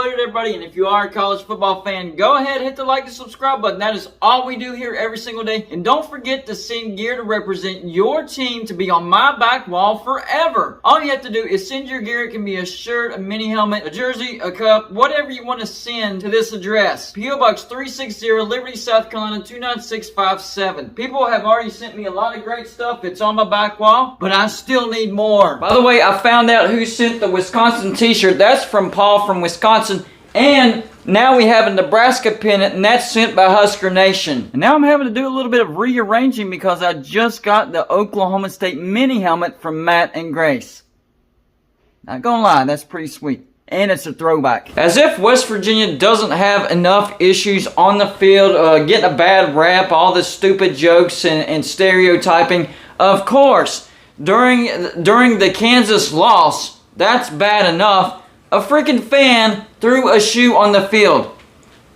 Later, everybody, and if you are a college football fan, go ahead, hit the like and subscribe button. That is all we do here every single day. And don't forget to send gear to represent your team to be on my back wall forever. All you have to do is send your gear. It can be a shirt, a mini helmet, a jersey, a cup, whatever you want to send to this address. P.O. Box 360, Liberty, South Carolina 29657. People have already sent me a lot of great stuff. It's on my back wall, but I still need more. By the way, I found out who sent the Wisconsin t-shirt. That's from Paul from Wisconsin. And now we have a Nebraska pennant, and that's sent by Husker Nation. And now I'm having to do a little bit of rearranging because I just got the Oklahoma State mini helmet from Matt and Grace. Not gonna lie, that's pretty sweet. And it's a throwback. As if West Virginia doesn't have enough issues on the field, getting a bad rap, all the stupid jokes and stereotyping. Of course, during the Kansas loss, that's bad enough. A freaking fan threw a shoe on the field.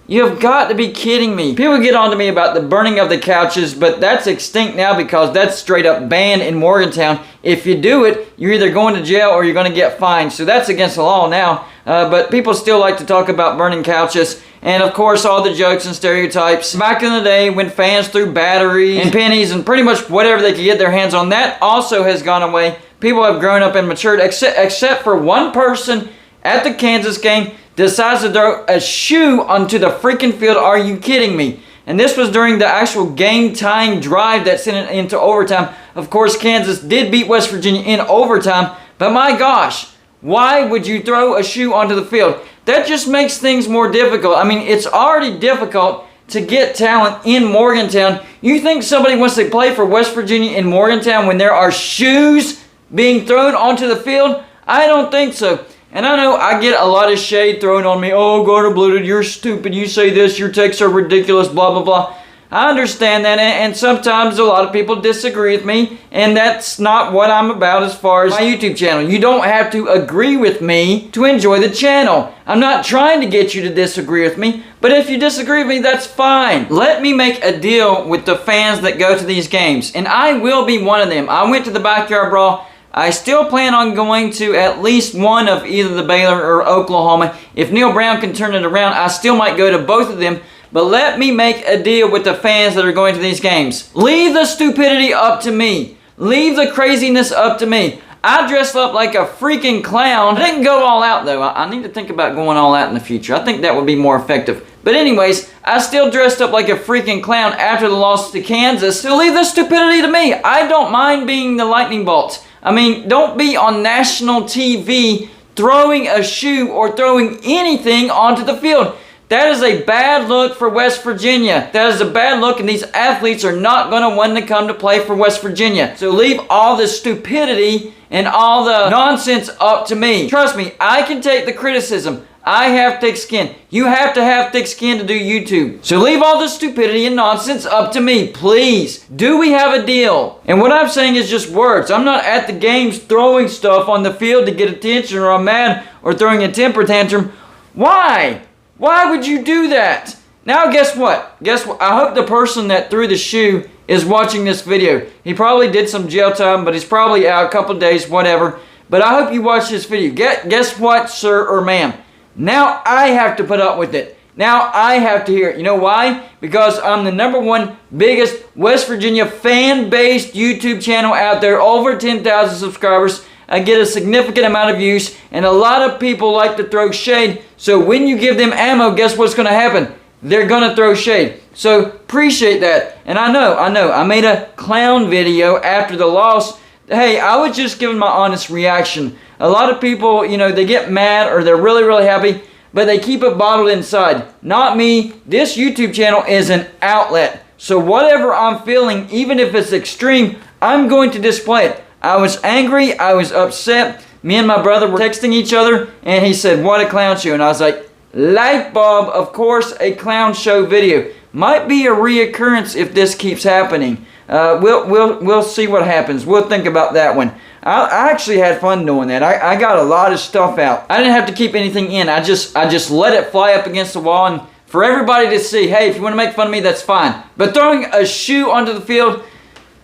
You have got to be kidding me. People get on to me about the burning of the couches, but that's extinct now because that's straight up banned in Morgantown. If you do it, you're either going to jail or you're going to get fined. So that's against the law now. But people still like to talk about burning couches. And of course, all the jokes and stereotypes. Back in the day when fans threw batteries and pennies and pretty much whatever they could get their hands on, that also has gone away. People have grown up and matured, except for one person at the Kansas game decides to throw a shoe onto the freaking field. Are you kidding me? And this was during the actual game-tying drive that sent it into overtime. Of course, Kansas did beat West Virginia in overtime. But my gosh, why would you throw a shoe onto the field? That just makes things more difficult. I mean, it's already difficult to get talent in Morgantown. You think somebody wants to play for West Virginia in Morgantown when there are shoes being thrown onto the field? I don't think so. And I know I get a lot of shade thrown on me. Oh, Gardner Bloated, you're stupid. You say this, your takes are ridiculous, blah, blah, blah. I understand that, and sometimes a lot of people disagree with me, and that's not what I'm about as far as my YouTube channel. You don't have to agree with me to enjoy the channel. I'm not trying to get you to disagree with me, but if you disagree with me, that's fine. Let me make a deal with the fans that go to these games, and I will be one of them. I went to the Backyard Brawl. I still plan on going to at least one of either the Baylor or Oklahoma. If Neil Brown can turn it around, I still might go to both of them. But let me make a deal with the fans that are going to these games. Leave the stupidity up to me. Leave the craziness up to me. I dressed up like a freaking clown. I didn't go all out though. I need to think about going all out in the future. I think that would be more effective. But anyways, I still dressed up like a freaking clown after the loss to Kansas. So leave the stupidity to me. I don't mind being the lightning bolt. I mean, don't be on national TV throwing a shoe or throwing anything onto the field. That is a bad look for West Virginia. That is a bad look, and these athletes are not going to want to come to play for West Virginia. So leave all the stupidity and all the nonsense up to me. Trust me, I can take the criticism. I have thick skin. You have to have thick skin to do YouTube. So leave all the stupidity and nonsense up to me, please. Do we have a deal? And what I'm saying is just words. I'm not at the games throwing stuff on the field to get attention, or I'm mad or throwing a temper tantrum. Why? Why would you do that? Now guess what? Guess what? I hope the person that threw the shoe is watching this video. He probably did some jail time, but he's probably out a couple days, whatever. But I hope you watch this video. Guess what, sir or ma'am? Now I have to put up with it. Now I have to hear it. You know why? Because I'm the #1 biggest West Virginia fan-based YouTube channel out there. Over 10,000 subscribers. I get a significant amount of views. And a lot of people like to throw shade. So when you give them ammo, guess what's going to happen? They're going to throw shade. So appreciate that. And I know. I made a clown video after the loss. Hey, I was just giving my honest reaction. A lot of people, you know, they get mad or they're really, really happy, but they keep it bottled inside. Not me. This YouTube channel is an outlet. So whatever I'm feeling, even if it's extreme, I'm going to display it. I was angry. I was upset. Me and my brother were texting each other, and he said, "What a clown show." And I was like, light bulb, of course, a clown show video. Might be a reoccurrence if this keeps happening. We'll see what happens. We'll think about that one. I actually had fun doing that. I got a lot of stuff out. I didn't have to keep anything in. I just let it fly up against the wall, and for everybody to see, hey, if you want to make fun of me, that's fine. But throwing a shoe onto the field,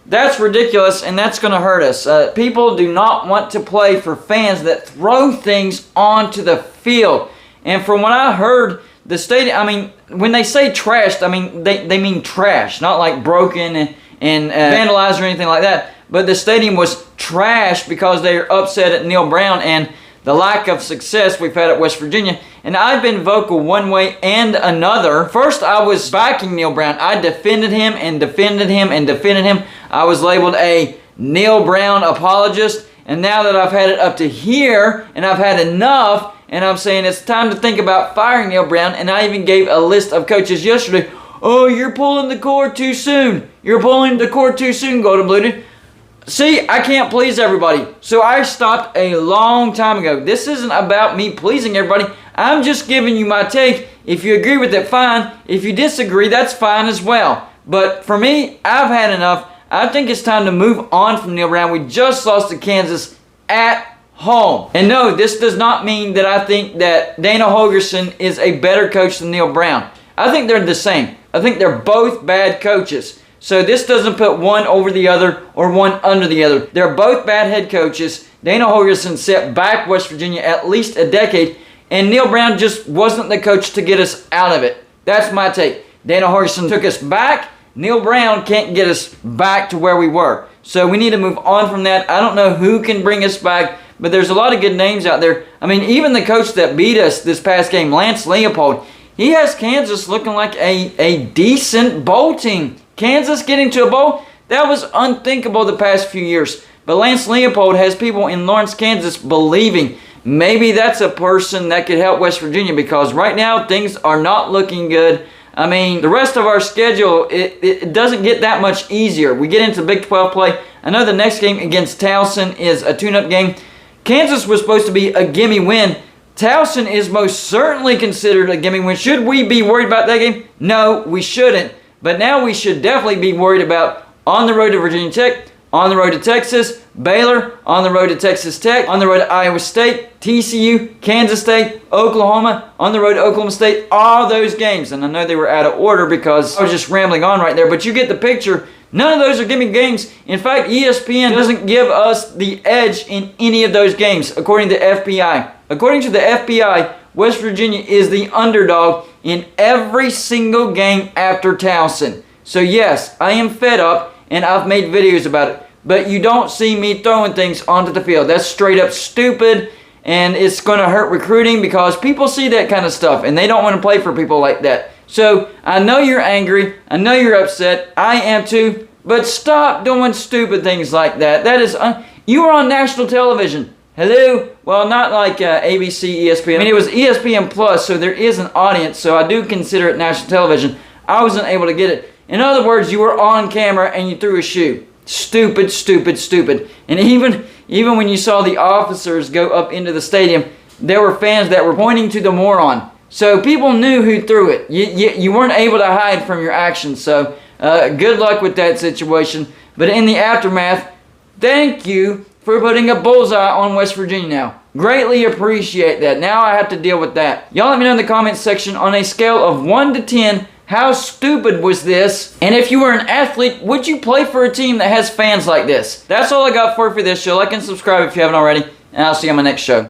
that's ridiculous, and that's going to hurt us. People do not want to play for fans that throw things onto the field. And from what I heard, the stadium, I mean, when they say trashed, I mean, they mean trash, not like broken and vandalized or anything like that. But the stadium was trashed because they're upset at Neal Brown and the lack of success we've had at West Virginia. And I've been vocal one way and another. First, I was backing Neal Brown. I defended him and defended him and defended him. I was labeled a Neal Brown apologist. And now that I've had it up to here and I've had enough, and I'm saying it's time to think about firing Neal Brown, and I even gave a list of coaches yesterday. Oh, you're pulling the cord too soon. You're pulling the cord too soon, Golden Blue. See, I can't please everybody. So I stopped a long time ago. This isn't about me pleasing everybody. I'm just giving you my take. If you agree with it, fine. If you disagree, that's fine as well. But for me, I've had enough. I think it's time to move on from Neal Brown. We just lost to Kansas at home. And no, this does not mean that I think that Dana Holgorsen is a better coach than Neal Brown. I think they're the same. I think they're both bad coaches. So this doesn't put one over the other or one under the other. They're both bad head coaches. Dana Holgorsen set back West Virginia at least a decade, and Neal Brown just wasn't the coach to get us out of it. That's my take. Dana Holgorsen took us back. Neal Brown can't get us back to where we were. So we need to move on from that. I don't know who can bring us back, but there's a lot of good names out there. I mean, even the coach that beat us this past game, Lance Leopold, he has Kansas looking like a decent bowl team. Kansas getting to a bowl, that was unthinkable the past few years. But Lance Leopold has people in Lawrence, Kansas believing maybe that's a person that could help West Virginia, because right now things are not looking good. I mean, the rest of our schedule, it doesn't get that much easier. We get into Big 12 play. I know the next game against Towson is a tune-up game. Kansas was supposed to be a gimme win. Towson is most certainly considered a gimme win. Should we be worried about that game? No, we shouldn't. But now we should definitely be worried about on the road to Virginia Tech, on the road to Texas, Baylor, on the road to Texas Tech, on the road to Iowa State, TCU, Kansas State, Oklahoma, on the road to Oklahoma State, all those games. And I know they were out of order because I was just rambling on right there, but you get the picture. None of those are gimme games. In fact, ESPN doesn't give us the edge in any of those games, according to FBI. According to the FBI, West Virginia is the underdog in every single game after Towson. So yes, I am fed up and I've made videos about it. But you don't see me throwing things onto the field. That's straight up stupid, and it's going to hurt recruiting because people see that kind of stuff and they don't want to play for people like that. So I know you're angry. I know you're upset. I am too. But stop doing stupid things like that. That is, you were on national television. Hello? Well, not like ABC, ESPN. I mean, it was ESPN Plus, so there is an audience, so I do consider it national television. I wasn't able to get it. In other words, you were on camera and you threw a shoe. Stupid, stupid, stupid. And even when you saw the officers go up into the stadium, there were fans that were pointing to the moron. So people knew who threw it. You weren't able to hide from your actions. So good luck with that situation. But in the aftermath, thank you for putting a bullseye on West Virginia now. Greatly appreciate that. Now I have to deal with that. Y'all let me know in the comments section on a scale of 1 to 10, how stupid was this? And if you were an athlete, would you play for a team that has fans like this? That's all I got for this show. Like and subscribe if you haven't already, and I'll see you on my next show.